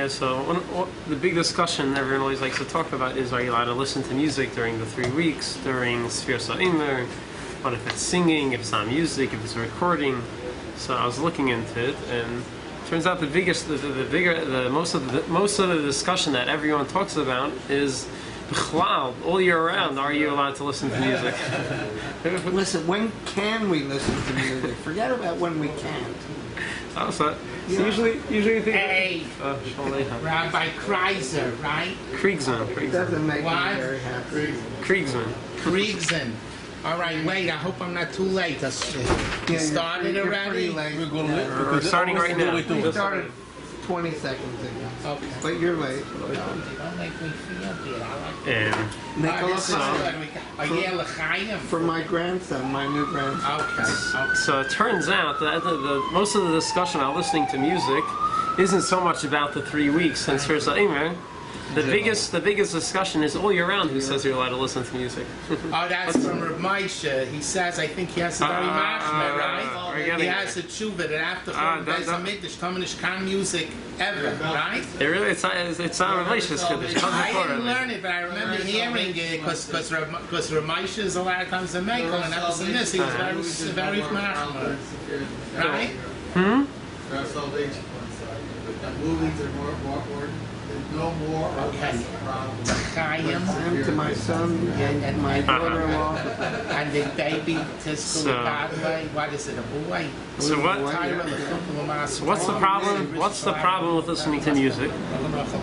Yeah, so the big discussion everyone always likes to talk about is, are you allowed to listen to music during the 3 weeks, during Sfir Sa'imer? What if it's singing, if it's not music, if it's a recording? So I was looking into it, and it turns out most of the discussion that everyone talks about is all year round. Are you allowed to listen to music? Listen, when can we listen to music? Forget about when we can't. So usually you think. Hey, Rabbi Kriegsman, right? Kriegsman. Doesn't make me What? very happy. Kriegsman. All right, wait. I hope I'm not too late. You started you're already? pretty late. We're starting right now. We started 20 seconds ago. Okay. But you're late. Don't make me feel good. I like And Nicholas, L'chaim. for my grandson, my new grandson. Okay. so it turns out that most of the discussion about listening to music isn't so much about the 3 weeks since Sfir Sa'imer. The biggest discussion is all year round who says you're allowed to listen to music. Oh, that's from Rabbi Moshe. He says, I think he has a very machmer, right? He has a tshuva that after bais hamikdash, Tominish can music ever, right? It's not religious. I didn't learn it, but I remember hearing it because Rabbi Moshe is a lot of times a maker, and that was in this. He was very machmer, right? Our salvation coincide. But movies are more. No more. Okay. L'chaim. And to my son and my daughter-in-law. And the baby to school Godway. What is it, a boy? So what's the problem? What's the problem with listening to music?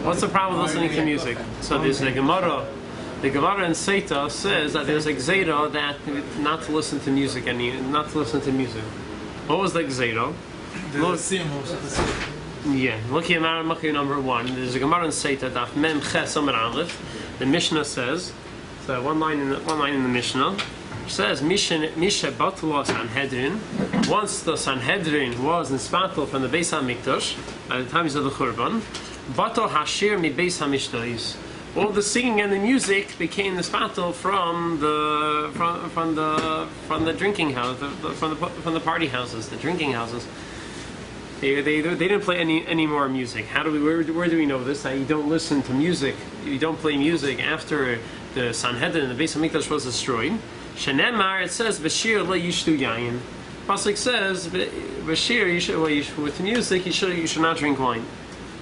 What's the problem with listening to music? So there's the Gemara. The Gemara in Seita says that there's a gzeira that not to listen to music not to listen to music. What was the gzeira? Yeah, looking at Maramaki number 1, there's a Gemara in Seita, Daf Mem Ches Amar Aleph. The Mishnah says, so one line in the Mishnah, says, Misha Batula Sanhedrin, once the Sanhedrin was inspatel from the bais hamikdash, at the times of the churban, Batal Hashir mi bais hamishtais. All the singing and the music became the spatel from the drinking house, from the party houses, the drinking houses. They didn't play any more music. Where do we know this? That you don't listen to music, you don't play music after the Sanhedrin and the bais hamikdash was destroyed. Shenemar, it says Bashir le yishtu yayin. Pasuk says Bashir, with music you should not drink wine.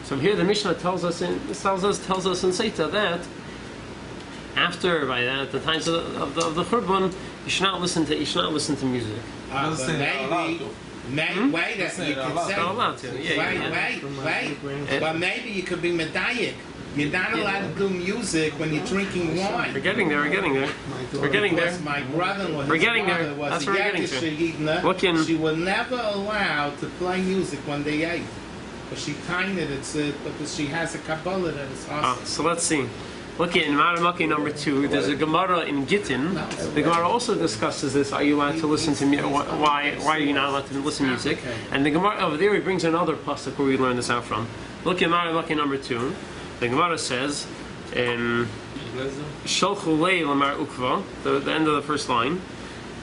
So here the Mishnah tells us in Seita that at the times of the churban you should not listen to music. Wait, you could say. Wait. But maybe you could be medayik. You're not allowed to do music when you're drinking wine. We're getting there. My brother-in-law, we're getting there. That's where we're getting to. She was never allowed to play music when they ate. But she timed it, because she has a Kabbalah that is awesome. So let's see. Look at in Maramaki number 2, there's a Gemara in Gittin. The Gemara also discusses this. Are you allowed to listen to music? Why are you not allowed to listen to music? And the Gemara over there, he brings another pasuk where we learn this out from. Look at Maramaki number 2. The Gemara says, Sholchu lei lamar ukva, the end of the first line.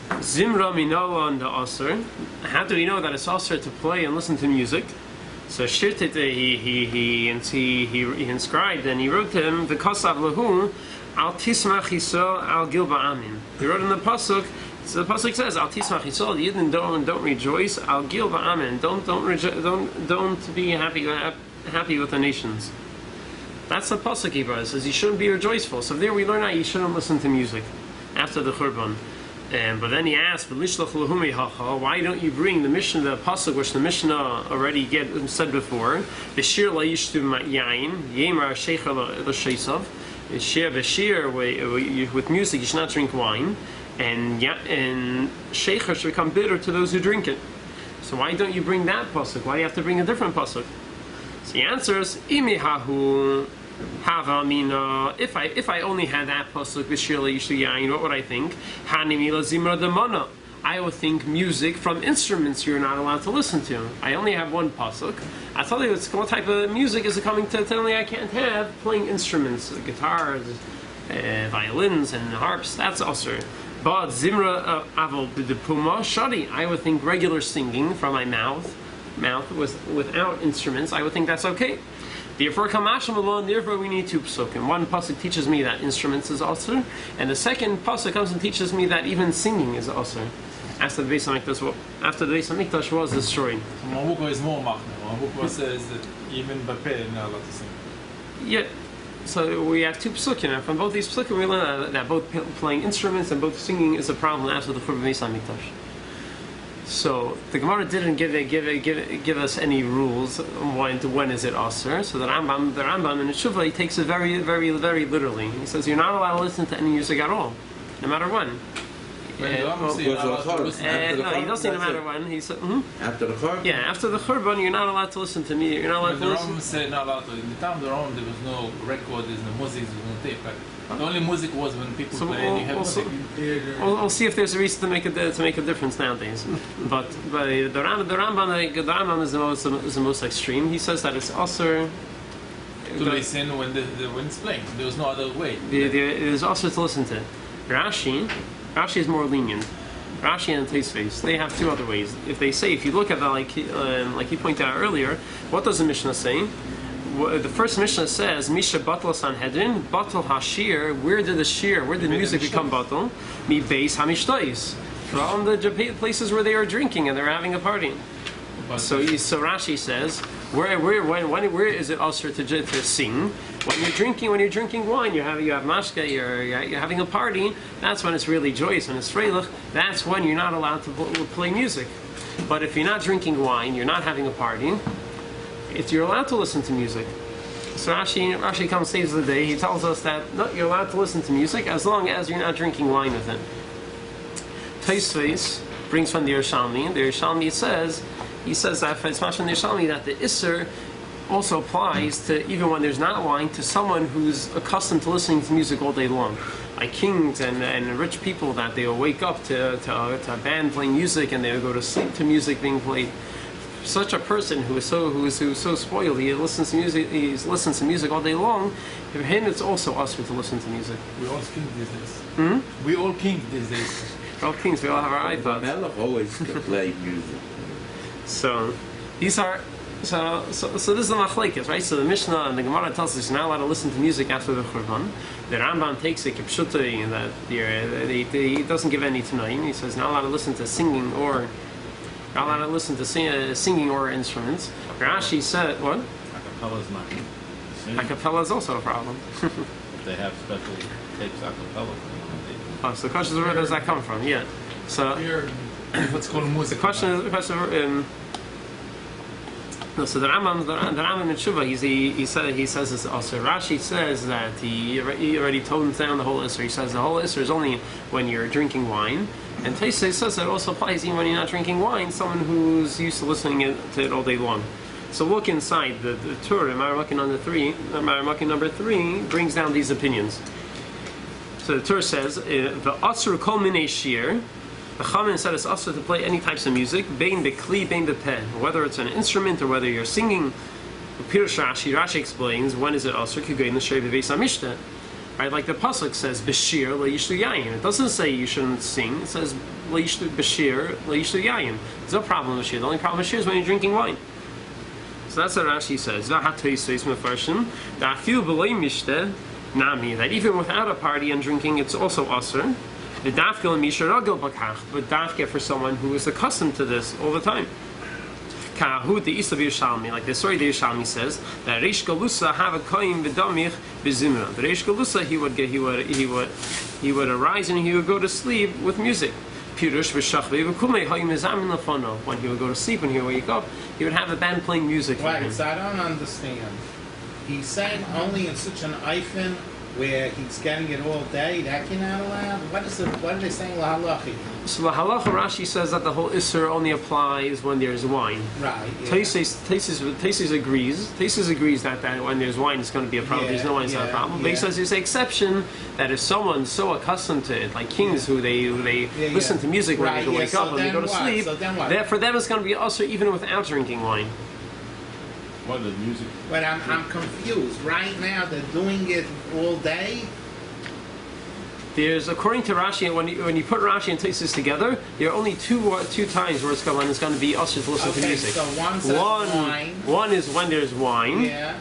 Zimra minala and the asr. How do we know that it's asr to play and listen to music? So Shirtit, he inscribed and he wrote to him the Kasav Lahu Al Tismach Yisrael Al Gilba Amin. He wrote in the pasuk. So the pasuk says Al Tismach Yisrael. The Yidden don't rejoice. Al Gilba Amin. Don't be happy with the nations. That's the pasuk he brought. It says you shouldn't be rejoiceful. So there we learn that you shouldn't listen to music after the churban. But then he asked, why don't you bring the Mishnah, the pasuk which the Mishnah already said before? Bashir la yishtu yain, yemar sheikha l'sheisav. Bashir, with music you should not drink wine, and sheikha should become bitter to those who drink it. So why don't you bring that pasuk? Why do you have to bring a different pasuk? So he answers, imihahu. If I only had that pasuk Bashir la yishtu yain, what would I think? Hanimi la zimra demana. I would think music from instruments you're not allowed to listen to. I only have one pasuk. I tell you, what type of music is it coming to tell me I can't have? Playing instruments, guitars, violins, and harps. That's also. But zimra avol b'depuma shadi. I would think regular singing from my mouth without instruments. I would think that's okay. Therefore, kamashim alone. Therefore, we need two psukim. One pasuk teaches me that instruments is also, and the second pasuk comes and teaches me that even singing is also. After the bais hamikdash was destroyed. Mabuko is more machmir. Mabuko says that even Bapeh is not allowed to sing. Yeah. So we have two psukim, and from both these psukim we learn that both playing instruments and both singing is a problem after the churban bais hamikdash. So the Gemara didn't give us any rules when is it aser. So the Rambam in the Tshuva, he takes it very literally. He says you're not allowed to listen to any music at all, no matter when. No, he doesn't say no matter when. He said after the churban. Yeah, after the churban, you're not allowed to listen to me. You're not allowed to listen. The Rambam said not allowed to. In the time of the Rambam, there was no record, there's no music, there's no tape. The only music was when people play. And you have we'll see if there's a reason to make a difference nowadays. but the Rambam is the most extreme. He says that it's also to listen when it's playing. There was no other way. It is also to listen to. Rashi is more lenient. Rashi and Tosfos, they have two other ways. If you look at that, like you pointed out earlier, what does the Mishnah say? The first Mishnah says, Misha Batal Sanhedrin, Batal Hashir. Where did the music become Batal? Mi bais hamikdash. From the places where they are drinking and they're having a party. So Rashi says, where is it also to sing? When you're drinking wine, you have mashka, you're having a party. That's when it's really joyous, when it's freilich. That's when you're not allowed to play music. But if you're not drinking wine, you're not having a party, you're allowed to listen to music. So Rashi comes, saves the day. He tells us that no, you're allowed to listen to music as long as you're not drinking wine with it. Tosfos brings from the Yerushalmi. The Yerushalmi says that it's from the Yerushalmi that the Isser also applies to even when there's not wine, to someone who's accustomed to listening to music all day long, like kings and rich people, that they will wake up to a band playing music and they will go to sleep to music being played. Such a person who is so spoiled, he listens to music all day long. For him, it's also usher to listen to music. We're all kings these days. We're all kings these days. We're all kings. We all have our iPods. Melech always can play music. So these are so this is the machlekes, right? So the Mishnah and the Gemara tells us you're not allowed to listen to music after the churban. The Rambam takes it kipshutai, and that he doesn't give any tanaim. He says not allowed to listen to singing or not allowed to listen to singing or instruments. Rashi said what? Acapella is not. Acapella is also a problem. They have special tapes acapella. Oh, so the question is, where does that come from? Yeah. So what's called music. The question. No, so the Rambam in Tshuva, he says this also. Rashi says that he already tones down the whole Isser. He says the whole Isser is only when you're drinking wine. And Tosfos says that it also applies even when you're not drinking wine, someone who's used to listening to it all day long. So look inside the Torah, Maramukim number 3 brings down these opinions. So the Torah says, the Asr kol minei shir, the Chamin said it's also to play any types of music, bein bekli, bein bepeh, whether it's an instrument or whether you're singing. Pirush Rashi explains, when is it also? Kigoyin l'shrei b'beis hamikdash. Right, like the pasuk says, b'shir le'yishtu yayin. It doesn't say you shouldn't sing. It says le'yishtu b'shir le'yishtu yayin. There's no problem with shir. The only problem with shir is when you're drinking wine. So that's what Rashi says. That even without a party and drinking, it's also asr. The dafka misha ragel bakach, but dafka for someone who is accustomed to this all the time. Kahut the Isa Yerushalmi, like the story the Yerushalmi says that Reish Galusa have a kohen v'damich b'zimra. The Reish Galusa he would arise and he would go to sleep with music. Pirush v'shachvei v'kumei hayim ezamin lefono. When he would go to sleep and he would wake up, he would have a band playing music for him. Right, so I don't understand. He's saying only in such an eifin where he's getting it all day, that you're not allowed? What are they saying lahalachi? So the halacha Rashi says that the whole Isser only applies when there's wine. Right. Yeah. Tosfos agrees that when there's wine it's going to be a problem. There's no wine, it's not a problem. But he says there's an exception that if someone's so accustomed to it, like kings who they listen to music when they wake up and they go to sleep, for them it's going to be also even without drinking wine. What, the music? But I'm confused. Right now they're doing it all day. There's, according to Rashi, when you put Rashi and Tosfos together, there are only two times where it's going to be usher to listen to music. So one is when there's wine, yeah,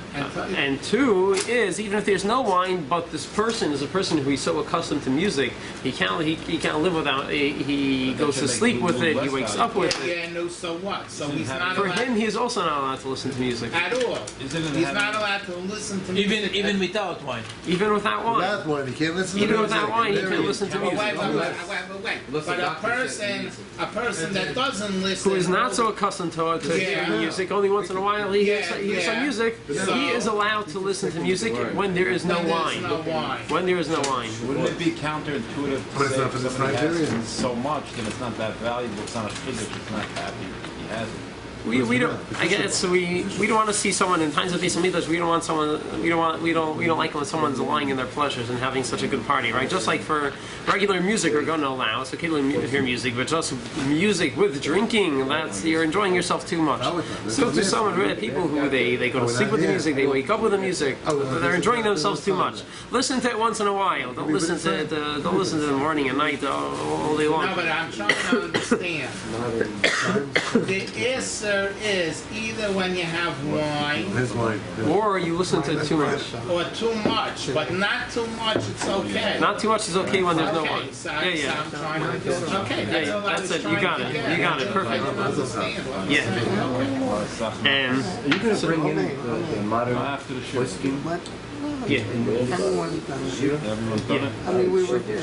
and two is even if there's no wine, but this person is a person who is so accustomed to music, he can't live without. He goes to sleep with it. He wakes up with it. Yeah, no. So what? So he's not. For him, he is also not allowed to listen to music at all. He's not allowed to listen to music. Even without wine. Even without wine. Without wine, he can't listen to Even music. without wine, he can't listen to music. Wait. But a person that doesn't listen, who is not so accustomed to hearing music, only once in a while he hears some music. So, he is allowed to listen to music when there is no wine. When there is no wine. Wouldn't it be counterintuitive But to it's say not for the if somebody Nigerians. has so much, then it's not that valuable, it's not a chiddush, it's not happy he has it. We don't. I guess we don't want to see someone in times of bais hamikdash. We don't like when someone's lying in their pleasures and having such a good party, right? Just like for regular music, we're going to allow. It's okay to hear music, but just music with drinking, you're enjoying yourself too much. So to some people who they go to sleep with the music, they wake up with the music, they're enjoying themselves too much. Listen to it once in a while. Don't listen to it. Don't listen to it morning and night all day long. No, but I'm trying to understand. The answer is either when you have wine, or you listen to it too much. Or too much, but not too much. It's okay. Not too much is okay when there's no wine. So Yeah. I'm trying to. Okay, That's it. You got it. You got it. Perfect. Yeah. And Are you going to bring in the modern After the show. whiskey? yeah. Everyone's done it. Everyone's done it? I mean, we were there.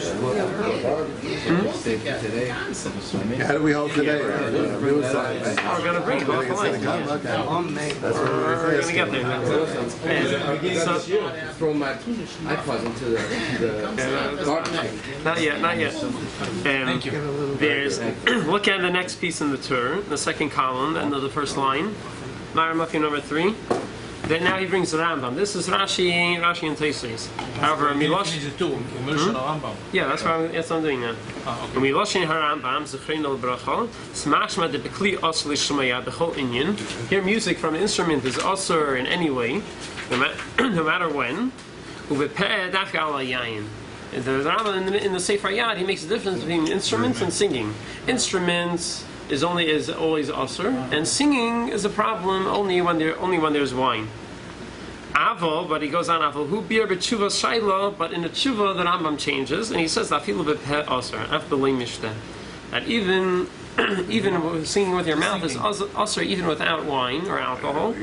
Today? How do we hold today? We're gonna bring it off the line. We're gonna get there. So, Throw my iPod into the garbage. not yet. Thank you. There's look at the next piece in the tour, the second column, the end of the first line. Maramaki number 3. Then now he brings the Rambam. This is Rashi and Tosfos. However, Milosh. Yeah, that's what I'm doing now. Miloshin Harambam Zechrein al Bracha. Smashma de Bekli Osli Shmaya Bechol Inyan. Here, music from an instrument is also in any way, no matter when. Ubepeh Dafka ala Yayin. The Rambam in the Sefer Yad, he makes a difference between instruments and singing. Instruments is always usher, and singing is a problem only when there's wine. Aval, but he goes on Aval hu bir b'tshuva shayla, but in the tshuva the Rambam changes and he says that even singing with your mouth is usher even without wine or alcohol.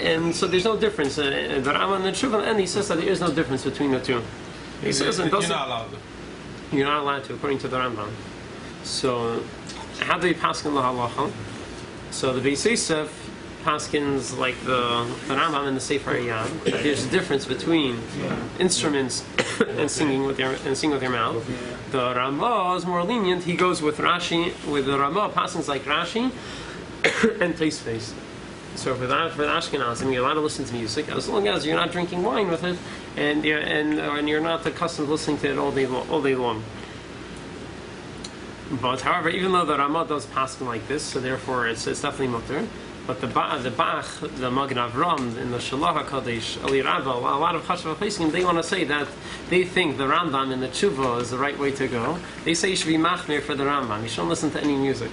And so there's no difference. The Rambam and the tshuva, and he says that there is no difference between the two. He says it doesn't. You're not allowed to, according to the Rambam. So, how do you paskin the halacha? So the Beis Yosef paskins like the Rambam and the Sefer Yad. There's a difference between instruments and singing with your mouth. The Ramah is more lenient. He goes with Rashi, with the Ramah paskins like Rashi and Tosfos. So for the Ashkenazim, you're allowed to listen to music as long as you're not drinking wine with it, and you're not accustomed to listening to it all day long. But however, even though the Ramah does paskin like this, so therefore it's definitely mutter. But the Bach, the Magen Avram in the Shalach HaKadosh, Eli Rabba, a lot of Chashav HaPesachim, they want to say that they think the Rambam in the Tshuva is the right way to go. They say you should be machmir for the Rambam. You shouldn't listen to any music.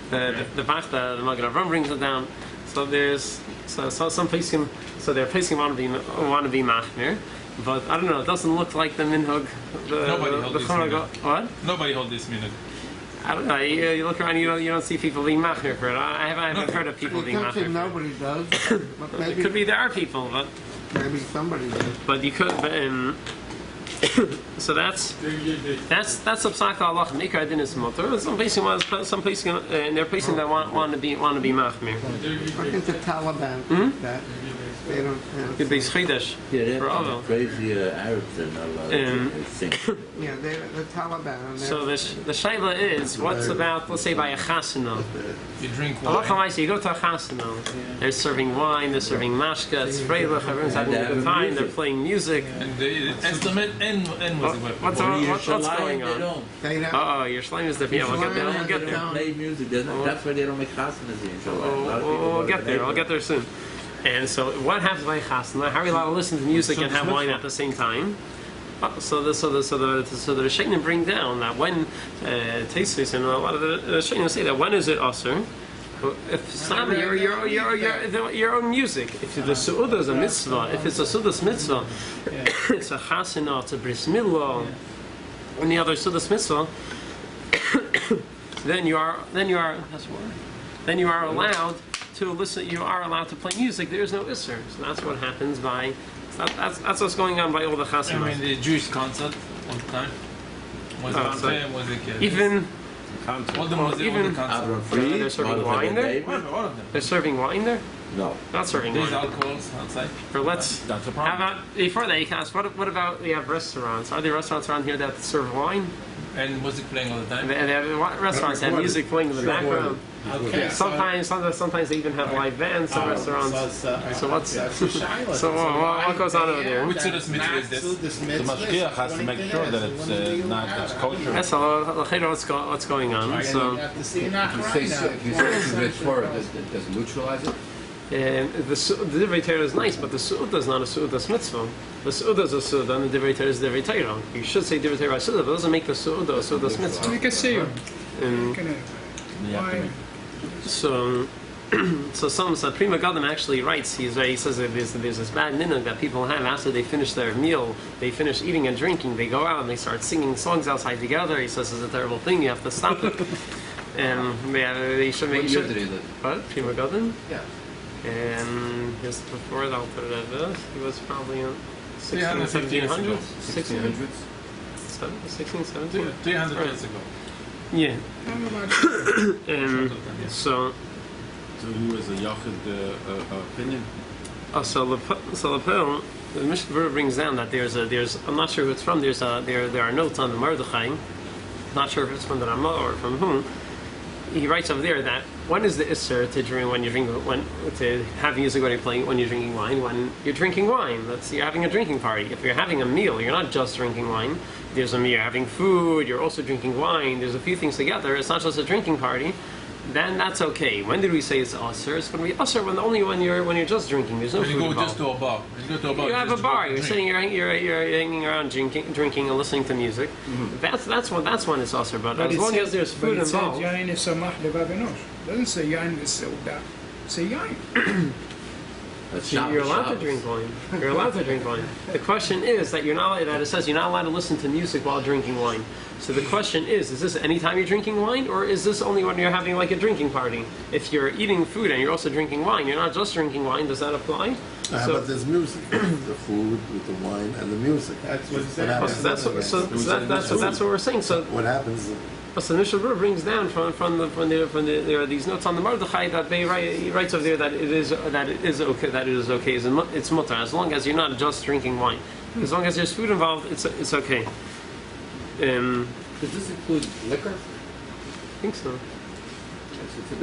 The Bach, the Magen Avram brings it down. So there's some Pesachim, so their Pesachim want to be machmir. But I don't know. It doesn't look like the minhag. Nobody holds this minhag. What? Nobody holds this minhag. I don't know. You look around. You don't see people being machmir for it. I haven't heard of people being machmir. Nobody does. But maybe, It could be there are people, but maybe somebody does. but you could. So that's a psak Allah Mikra din is motor. Some placing and they're placing that want to be machmir. I think the Taliban that they don't. Could be chiddush. Yeah, they're crazy Arabs that are not allowed to sing. Yeah, the Taliban. So the shaila is what's about, let's say by a chasana. You drink Allah wine. you go to a chasana. They're serving wine. They're serving mashka. It's freilich. Everyone's having a good time. They're playing music. And the instrument and music. What's going on? Oh, your Yerushalayim is different. Yeah, we'll get there. Play music. That's why they don't make chasanas in Yerushalayim. We'll get there. I'll get there soon. And so, what happens by chasana? How are we allowed to listen to music and have wine at the same time? the Rishonim bring down that when Tesis and a lot of the Rishonim say that when is it Aser? If some your own music, if the Su'udah is a mitzvah, if it's a Su'udas mitzvah, it's a Chasana, it's a Bris Milah, any other Su'udas mitzvah, then you are allowed to listen. You are allowed to play music. There is no Isser. So that's what happens by. That's what's going on by all the Chasidim. I mean, the Jewish concert all the time. Was even. All the music, they're serving wine there. All of them. They're serving wine there. No. Not serving wine. There's alcohols outside. Or let's. That's a How problem. about before that? You can ask. What about we have restaurants? Are there restaurants around here that serve wine? And music playing all the time. And they have restaurants that have music playing in the background. Okay. Sometimes they even have live bands. Some restaurants. So what goes on over there? Which Sudas mitzvah is this? The mashgiach has to make sure that it's not it's kosher. That's what's going on. So You have to see an If you say it's mitzvah, does it neutralize it? the Divrei Torah is nice, but the Su'udah is not a Su'udas mitzvah. The Su'udah is a Su'udah, and the Divrei Torah is Divrei Torah. You should say Divrei Torah Su'udah, but it doesn't make the Su'udah a Su'udas mitzvah. We can see you. So some Prima Gadim actually writes. He says that there's this bad minhag that people have after they finish their meal, they finish eating and drinking, they go out and they start singing songs outside together. He says it's a terrible thing. You have to stop it. And they should make. What year did he live? What Prima Gadim? Yeah. And just before the Alter Rebbe, he was probably in 350 years ago. 1600s? 16, 17? 300 years ago. Yeah. And so who is a Yachid opinion? So Lepel, the Mishnah Berurah brings down that there's I'm not sure who it's from. There are notes on the Mordechai. Not sure if it's from the Ramah or from whom. He writes over there that when is the Isser to drink when to have music when you're drinking wine? When you're drinking wine, you're having a drinking party. If you're having a meal, you're not just drinking wine. You're having food. You're also drinking wine. There's a few things together. It's not just a drinking party. Then that's okay. When did we say it's usher? It's going to be usher when you're just drinking. There's no When food you go involved. just to a bar. You have a bar. You're sitting. You're hanging around drinking and listening to music. Mm-hmm. That's when it's usher. But as long as there's food involved. But it says yain is samach levav enosh. It doesn't say yain is seudah. Say yain. You're allowed to drink wine. You're allowed to drink wine. The question is that it says you're not allowed to listen to music while drinking wine. So the question is this any time you're drinking wine, or is this only when you're having like a drinking party? If you're eating food and you're also drinking wine, you're not just drinking wine. Does that apply? But there's music, the food with the wine and the music. That's what That's what we're saying. So what happens? So the Mishnah Berurah brings down from there are these notes on the Mordechai that he writes over there that it is okay. It's mutter as long as you're not just drinking wine. As long as there's food involved, it's okay. Does this include liquor? I think so. It's a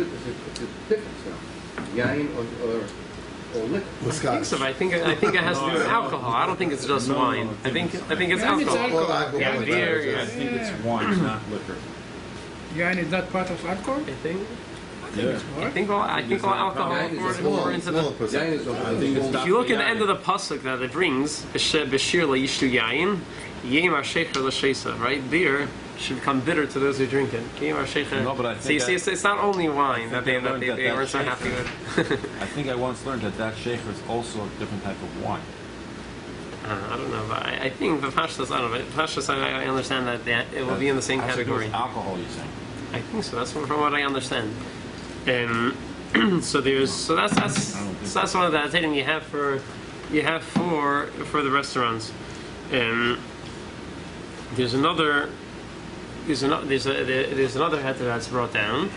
difference now. Yain or liquor. I think so. I think it has to do with alcohol. I don't think it's just wine. I think it's alcohol. Yeah, beer. I think it's wine, not liquor. Yain is not part of alcohol? I think. Yeah. I think all alcohol more into the. If you look at the end of the pasuk that it brings, b'shir la'yishtu yain, yem ha'shecher l'sheisa. Right, beer should become bitter to those who drink it. Yem ha'shecher. No, but I So think you see, it's not only wine that they weren't so happy with. I think I once learned that shecher is also a different type of wine. I don't know, but I think the Pashtas, I don't know. Pashtas, I understand that it will be in the same category. Alcohol, you're saying? I think so. That's from what I understand. So that's one of the item you have for the restaurants. There's another head that's brought down.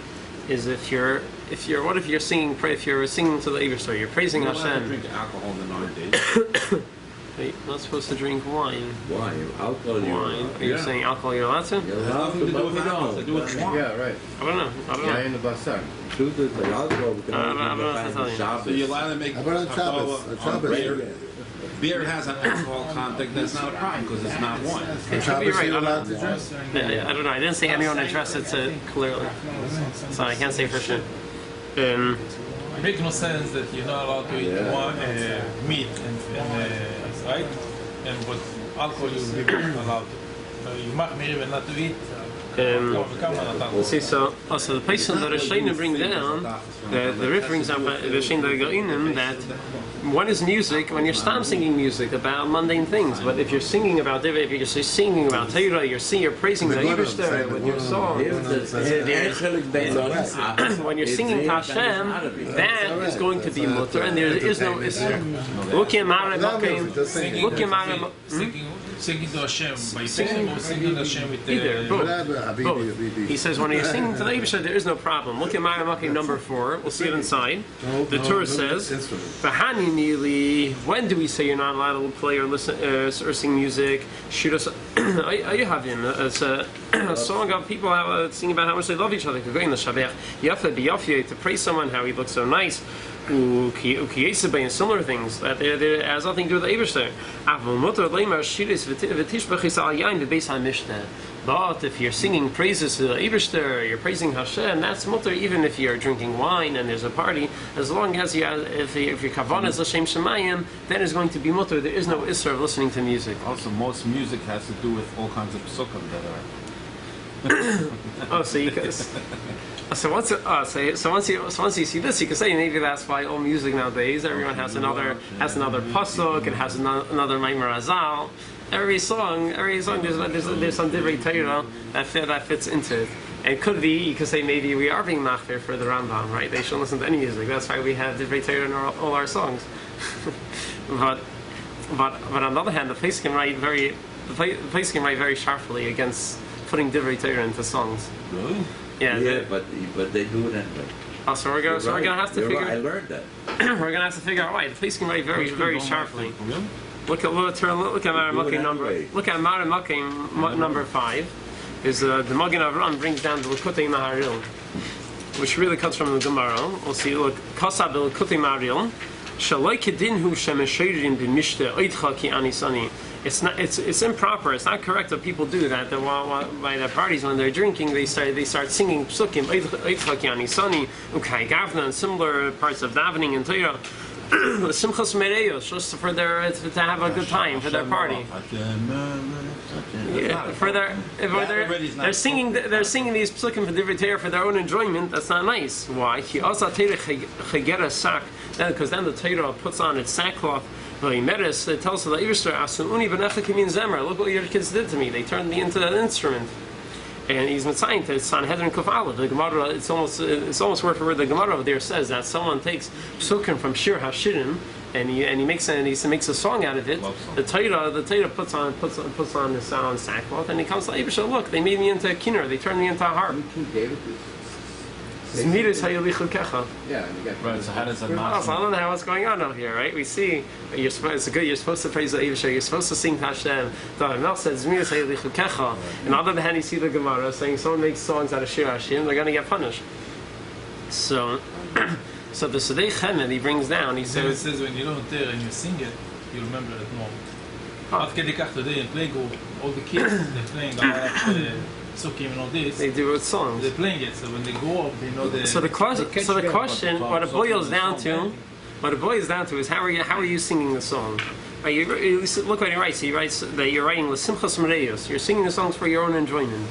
Is if you're singing to the Eivishter, you're praising Hashem. Hashem. Drink alcohol in the 9 days. You're not supposed to drink wine. Wine, alcohol. Wine. Are you saying alcohol you're allowed to? You're allowed to do with alcohol. To do with wine. Yeah, right. I don't know. Yain the basar. Truth is the alcohol. I don't know what to tell you. So you're allowed to make How about on Shabbos? On beer. Beer has an alcohol content that's not a problem because it's not wine. It could be right. you're I allowed don't to drink? I don't know. I didn't see anyone address it clearly, so I can't say for sure. It makes no sense that you're not allowed to eat meat and right? And but alcohol you will be allowed to. You might even not to eat. See, so the place that Rishonim bring down, the Rif brings up Rishonim that one is music when you're stop singing music about mundane things, but if you're singing about if you're singing about Torah, you're praising the Eibishter with your song. When you're singing Hashem, that is going to be mutter, and there is no Isser. Singing to Hashem by singing or singing to Hashem with the both. He says when you're singing to the Eibishter, there is no problem. Look at Maramaki number 4. We'll see it inside. The Torah says, when do we say you're not allowed to play or listen or sing music? Shoot us. It's a song of people singing about how much they love each other. To praise someone, how he looks so nice. And similar things that has nothing to do with the Eibishter. But if you're singing praises to the Eibishter, you're praising Hashem, that's mutter even if you're drinking wine and there's a party. As long as if your kavanah is l'shem shemayim, then it's going to be mutter. There is no isser of listening to music. Also, most music has to do with all kinds of psukim that are. So once you see this, you can say maybe that's why all music nowadays everyone has another pasuk, it has another Maimer Azal. Every song there's some divrei Torah that fits into it. And it could be, you could say maybe we are being machmir for the Rambam, right? They shouldn't listen to any music. That's why we have divrei Torah in all our songs. but on the other hand, the place can write very sharply against putting divrei Torah into songs. Really? Yeah, but they do it anyway. Oh, so we're gonna have to figure. I learned that. We're gonna have to figure out why. The police can write very sharply. Look at Maramaki number 5. Is the Magen Avram brings down the Likutei Maharil, which really comes from the Gemara. We'll see. Look, Kasab Likutei Maharil. Shaloi kedinhu shemesheirin b'mishte oitcha ki anisani. It's improper. It's not correct that people do that. That while by their parties when they're drinking, they start singing psukim oitcha ki anisani ukai gavna and similar parts of davening and Torah. Simchas mereyos, just to have a good time for their party. Yeah, they're singing these psukim for divrei Torah for their own enjoyment. That's not nice. Why? Because then the Torah puts on its sackcloth. It tells the Eibishter, look what your kids did to me. They turned me into an instrument. And he's mitzayin to Sanhedrin Kuf Aleph. The Gemara, it's almost word for word. The Gemara over there says that someone takes psukim from Shir Hashirim and he makes a song out of it. The Torah puts on the sound sackcloth, and he comes to Eibishter. Look, they made me into a kinnor. They turned me into a harp. Yeah, right, so how does that not? I don't know what's going on over here, right? We see you're supposed to praise the Eibishter, you're supposed to sing Hashem. The Mel says, and on the other hand, you see the Gemara saying someone makes songs out of Shir Hashem, they're going to get punished. So the Sedei Chemed he brings down, he says when you don't hear and you sing it, you remember it more. After today in Playgroup, all the kids, they're playing psukim and all this. They do it with songs. They're playing it, so when they go up, they know the. So the question, what it boils down to is how are you singing the song? Look what he writes. He writes that you're writing l'simchas mereyos. You're singing the songs for your own enjoyment.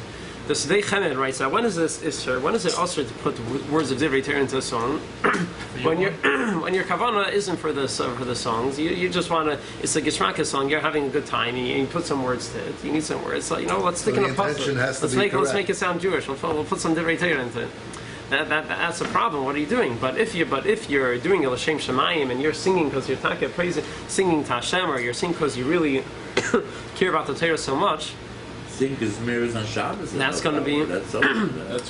The Sedei Chemed writes that when is it also to put words of divrei Torah into a song? when your kavanah isn't for the songs, you just want to. It's a Gishmaka song. You're having a good time, and you put some words to it. You need some words. So, let's stick in a puzzle. Let's make it sound Jewish. We'll put some divrei Torah into it. That's a problem. What are you doing? But if you're doing a l'shem shemayim and you're singing because you're singing to Hashem, or you're singing because you really care about the Torah so much. Sing Gizmiras on Shabbos. That's going to be. That's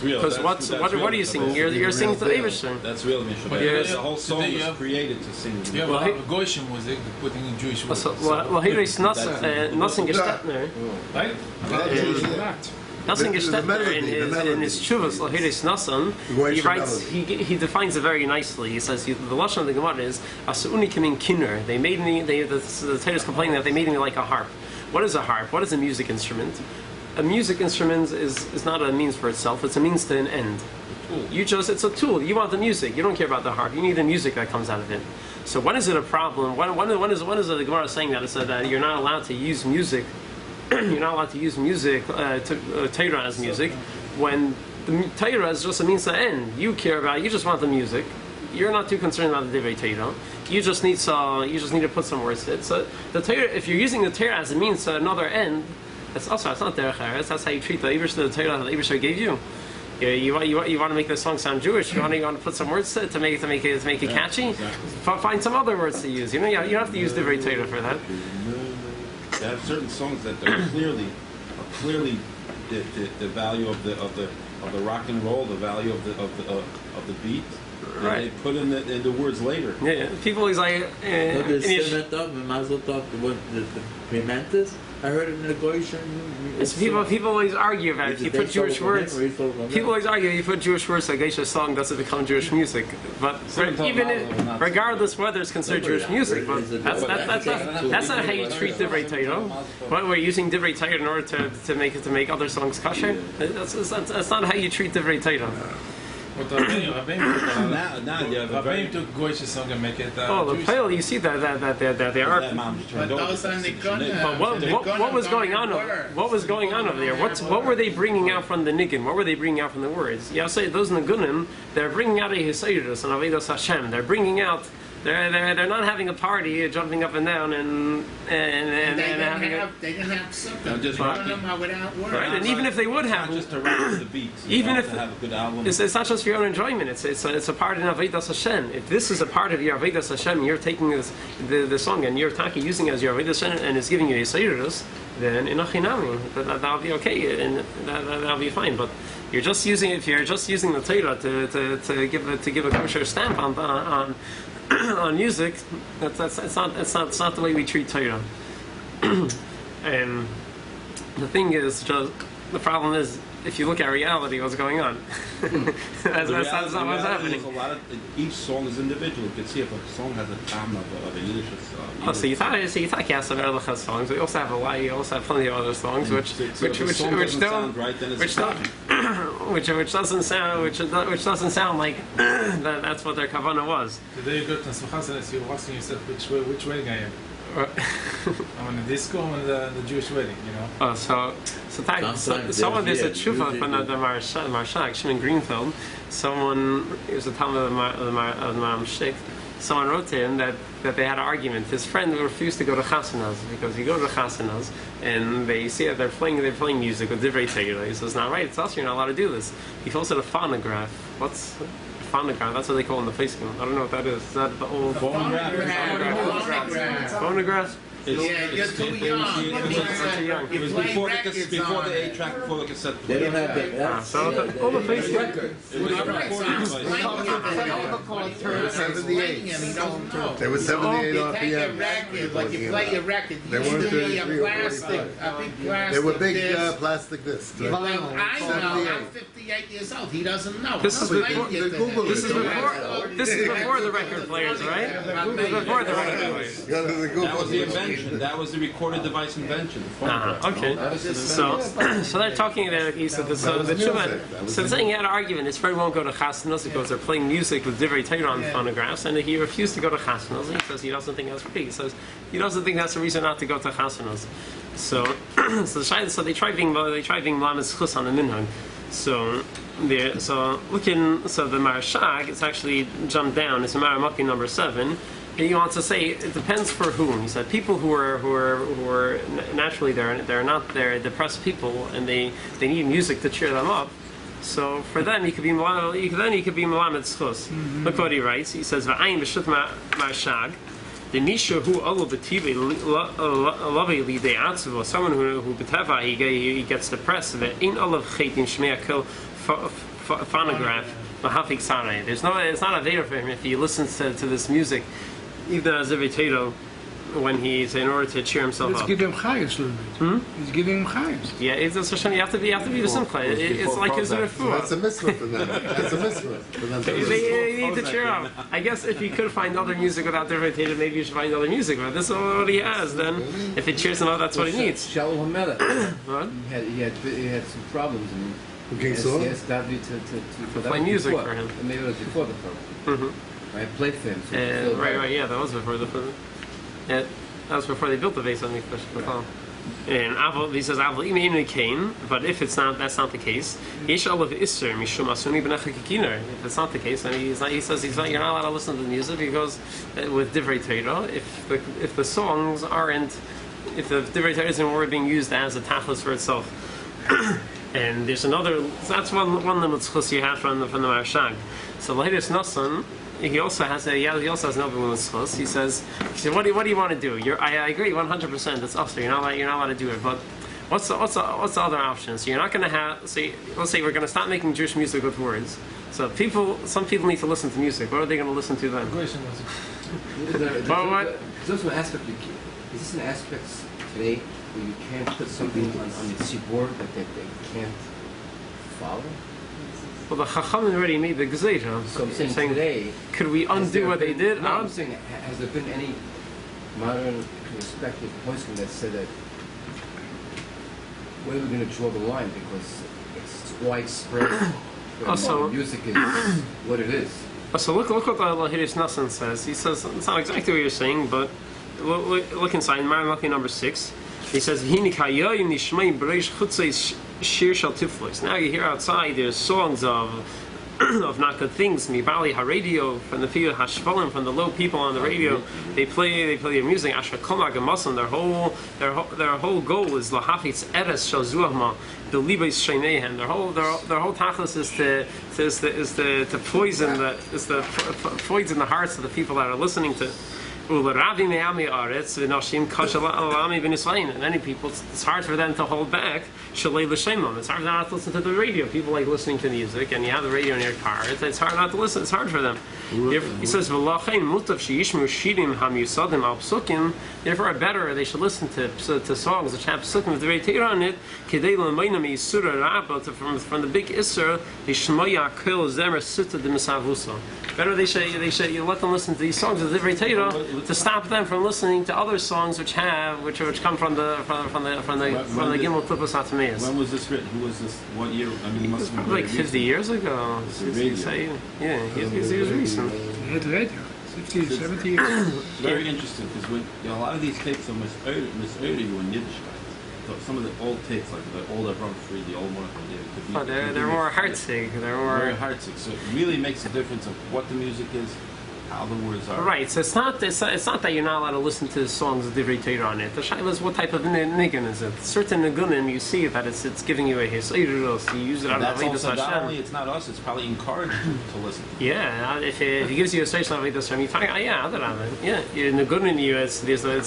real. Because what are you singing? You're singing to the Eibishter. That's real, Mishnah. The whole song was created to sing. You have a lot of Goyim music putting in Jewish words. Well, here is nothing gestetner. Right? Nothing gestetner in his Chuvas Lahiris Nasan. He writes. He defines it very nicely. He says the lashon of the Gemara is Asuni Kimin Kinner. They made me. The Torah is complaining that they made me like a harp. What is a harp? What is a music instrument? A music instrument is not a means for itself. It's a means to an end. It's a tool. You want the music. You don't care about the harp. You need the music that comes out of it. So when is it a problem? When is the Gemara saying that? It said that you're not allowed to use music. You're not allowed to use music Torah as music when the Torah is just a means to end. You care about. You just want the music. You're not too concerned about the Divrei Torah. You just need to put some words to it. So the Torah, if you're using the Torah as a means to another end, it's not derech eretz. That's how you treat the Eibush, the Torah that the Eibush gave you. You want to make the song sound Jewish. You want to put some words to make it catchy. Exactly. Find some other words to use. You don't have to use Divrei Torah for that. They have certain songs that are clearly the value of the rock and roll, the value of the beat. Right. They put in the words later. Yeah. People always like. I heard it in the Goyish. People always argue about it. If you put Jewish words, people always argue if you put Jewish words like Geisha song, does it become Jewish music? But regardless whether it's considered Jewish music, but that's not how you treat Divrei Torah. What we're using Divrei Torah in order to make other songs kosher. That's not how you treat Divrei Torah. But Rabbeim took Goyish song and make it. The pale, you see that they are. But what was going on? What was going on over there? What were they bringing out from the niggin? What were they bringing out from the words? Yeah, I say those nigunim. They're bringing out a hisayrus and avodas Hashem. They're bringing out. They're not having a party, jumping up and down and they didn't have something. Just running them without words. Right, and even if they would have, just to rap the beats. Even if to have a good album, it's not just for your own enjoyment. It's a part in Avodas Hashem. If this is a part of your Avodas Hashem, you're taking the song and you're using it as your Avodas Hashem, and it's giving you a seirus, then inachinami, that'll be okay, and that'll be fine. But you're just using if you're just using the Torah to give a kosher stamp on music, it's not the way we treat Torah. And the thing is, the problem is, if you look at reality, what's going on? that's not what's happening. Each song is individual. You can see if a song has a time of a Yiddish. So you talk Erlicha songs. We also have you also have plenty of other songs which doesn't sound like that's what their kavanah was. Today you got to Smachas, you're asking yourself which wedding I am. I'm in a disco and the Jewish wedding, you know. Oh, someone there's a tshuva from the Marshak, Shimon Greenfield. Someone, it was a Talmud of the Maram Shik. Someone wrote to him that they had an argument. His friend refused to go to chasanas because you go to chasanas and they see that they're playing music with divrei Torah. He says, "Not right. It's us. You're not allowed to do this." He calls it a phonograph. What's phonograph? That's what they call it in the Facebook. I don't know what that is. Is that the old phonograph? Phonograph? You're too young. It was before the 8-track, before the cassette. They don't have that. All the Facebook. It was They were 78 RPM. Like you play a record. They weren't 33 or 45. They were big plastic discs. I know. I'm 58 years old. He doesn't know. This is before the record players, right? This is before the record players. That was the invention. That was the recorded device invention. Okay. So they're talking there. He said the churban. So saying he had an argument. His friend won't go to chasanos because they're playing music with divrei Torah on phonographs, and he refused to go to chasanos. He says he doesn't think that's right. He says he doesn't think that's a reason not to go to chasanos. So they try being lamed chus on the minhag. So the Marashag, it's actually jumped down. It's Maramaki number 7. He wants to say it depends for whom. He said people who are naturally they're depressed people and they need music to cheer them up. So for them, he could be melamed schus. Look what he writes. He says v'ayin b'shut Marashag. The nisha who Allah b'tivei lovei lidei atzuvo. Someone who b'teva he gets depressed. Ve'in olav chaytin shmei kol phonograph mahafik sanei. It's not a veda for him if he listens to this music, even as a Torah, when he's in order to cheer himself up. Let's give him chayas a little bit. He's giving him chayas. Yeah, it's a you have to be the simcha. It's like his refuah. That's a mitzvah for them. That's a mitzvah for them. They need to cheer up. I guess if you could find other music without divrei Torah, maybe you should find other music. But this is what he has. Then, if it cheers him up, that's what he needs. Shalom Hamelech. What? He had some problems. King Saul? He asked David to play music for him. And maybe it was before the program. Right, play film. So right, yeah, that was before that was before they built the base on hamikdash. And he says, but if it's not, that's not the case. If it's not the case, and he says you're not allowed to listen to the music because with divrei Torah, if the songs aren't, if the divrei Torah isn't being used as a tachlis for itself. And there's another. That's one limit you have from the Marshag. So Lahidus Nasan, he also has another limit. He says, what do you want to do? I agree 100%. It's us. You're not allowed to do it. But what's the other option? So you're not going to have. Let's say we're going to stop making Jewish music with words. So some people need to listen to music. What are they going to listen to then? Is this an aspect today where you can't put something on the seaboard that they can't follow? Well, the Chachamim already made the Gezeira. So I'm saying today, could we undo what they did? No, I'm saying, has there been any modern respected posting that said that where are we going to draw the line because it's widespread? Music is what it is. So look what Lahidus Nasan says. He says it's not exactly what you're saying, but look inside. Maramaki number 6. He says, now you hear outside there's songs of not good things. Mibali HaRadio, from the people Hashvalim, from the low people on the radio, they play their music. Asher Koma Gemasan, their whole goal is Lahafitz Eres Shazuahma, the Libes Sheineihem. Their whole tachlis is to poison the hearts of the people that are listening to. And many people, it's hard for them to hold back. It's hard not to listen to the radio. People like listening to music, and you have the radio in your car. It's hard not to listen. It's hard for them. He says, therefore, better they should listen to songs which have psukim with the Torah on it. From the big isser, better they should you let them listen to these songs with the Torah to stop them from listening to other songs which come from the Gimel Klippos Hatmeis. When was this written? Who was this? What year? I mean, it must have been like 50 years ago. Yeah, he was recent. 50, 70 years. Very interesting because when a lot of these tapes are misheard you in Yiddishkeit. So some of the old tapes, like the old Avram Free, the old one, they're more heartsick. They're more very heartsick. So it really makes a difference of what the music is, how the words are. Right. So it's not that you're not allowed to listen to songs with divrei Torah on it. The shaila is what type of nigun is it? Certain nigunim you see that it's giving you a hisayrus. You use it on Avodas Hashem. Not only it's not us, it's probably encouraged to listen. Yeah. If he gives you a search on Avodas Hashem, you talk. Yeah, nigunim you. It's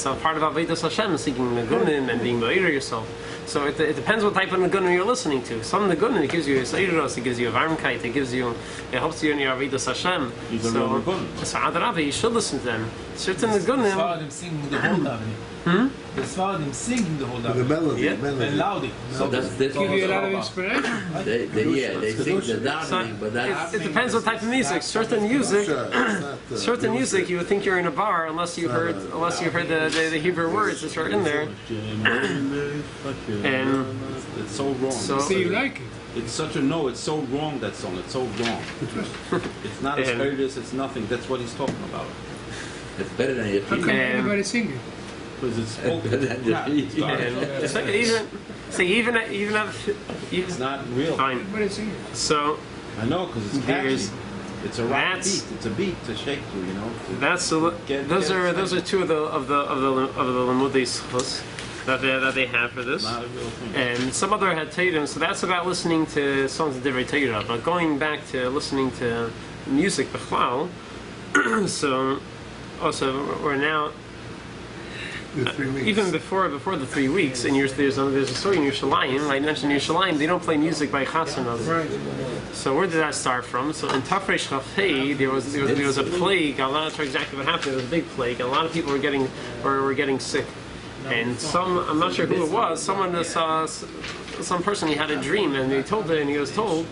a part of Avodas Hashem, seeking nigunim and being ba'ir yourself. So it depends what type of nigunim you're listening to. Some nigunim it gives you a hisayrus, it gives you a varmkeit, it helps you in your Avodas Hashem. So Adrabah, you should listen to them. Certain nigunim. Sfaradim singing the whole davening. The Sfaradim singing the whole davening. The melody, And loudly. So that's Give you a lot of inspiration. they sing the davening, but that's... It depends what type of music. Certain music, you would think you're in a bar unless you heard the Hebrew words which are in there. And it's so wrong. So you like it? It's such a it's so wrong, that song. It's so wrong. It's not as serious, it's nothing. That's what he's talking about. It's better than your How come everybody sing it? Because it's spoken. It's not real. Everybody sing it. So I know, because it's catchy. It's a rock beat. It's a beat to shake to, you know. Those are two of the limudei schos that they have for this. Not a real thing. And some other had Tatum, so that's about listening to songs of divrei Torah. But going back to listening to music b'chlal, so also we're now even before the 3 weeks, and there's a story in Yerushalayim. I mentioned Yerushalayim. They don't play music by chasanas. Right. So where did that start from? So in Tafresh Chafei, there was a plague. I'm not sure exactly what happened. There was a big plague, and a lot of people were getting sick. And I'm not sure who it was. Some person, he had a dream, and he was told.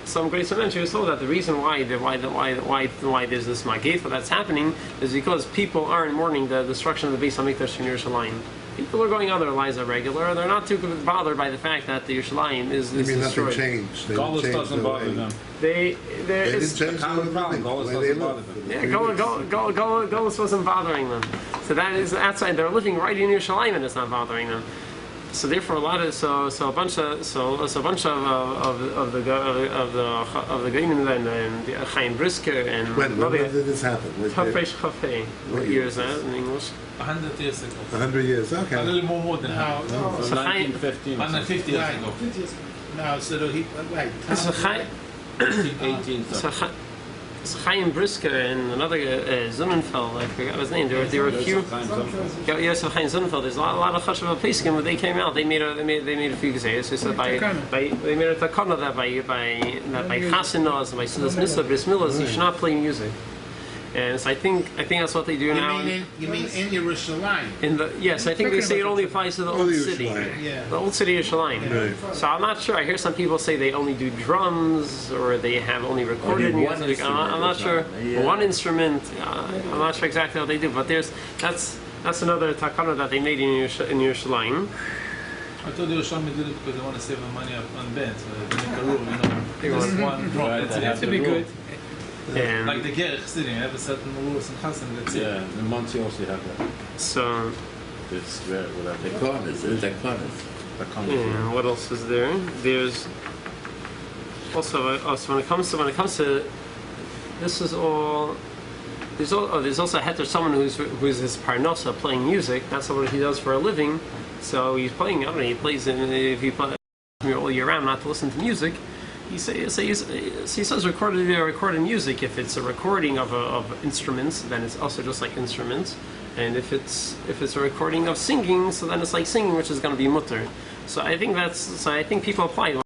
Some great mention was told that the reason why there's this mageifa that's happening is because people aren't mourning the destruction of the bais hamikdash in Yerushalayim. People are going on their lives are regular. They're not too bothered by the fact that the Yerushalayim is You mean nothing destroyed. changed? They Golos didn't change doesn't their bother way. them. They Didn't change common their problem. living, Golos the way they doesn't bother live. them. Yeah, Golos wasn't bothering them. So that is outside. They're living right in Yerushalayim, and it's not bothering them. So therefore, a bunch of the Gainim and the Chaim Brisker and When did this happen? What year is that in English? 100 years ago. 100 years, A okay. little more than No, no. So Chaim, 1915. 150 years Right. ago. No, so he right. so Chaim, 18 so Chaim Brisker and another Zunenfeld, I forgot his name. There were a few. Yeah, so Chaim Zunenfeld. There's a lot of Chashav Peskim. When they came out, they made a few gesayos. They said they made a takana that by Chasinos and by Silas Misa Bris Milas you should not play music. And so I think that's what they do now. You mean in Yerushalayim? Yes, I think they say it only applies to the old city. Yeah. The old city of Yerushalayim. Right. So I'm not sure. I hear some people say they only do drums or they have only recorded Only one music. I'm not sure. Yeah. One instrument. I'm not sure exactly what they do. But that's another takana that they made in Yerushalayim. I told you Yerushalmi did it because they want to save the money on bands. They make a rule, Just one drum. Right, That's they it. have To be good. And Like the Gerich sitting, have a certain rules and Hassan, that's it. Yeah, in Monty also have that. so, It's very, what I The think. corners, the corners. The corners. and what else is there? There's also when it comes to this is all. There's also a heter, someone who's his parnasa playing music. That's what he does for a living. So he's playing. I don't know. He plays if he plays all year round, not to listen to music. He says recorded music. If it's a recording of instruments, then it's also just like instruments. And if it's a recording of singing, so then it's like singing, which is going to be mutter. So I think people apply.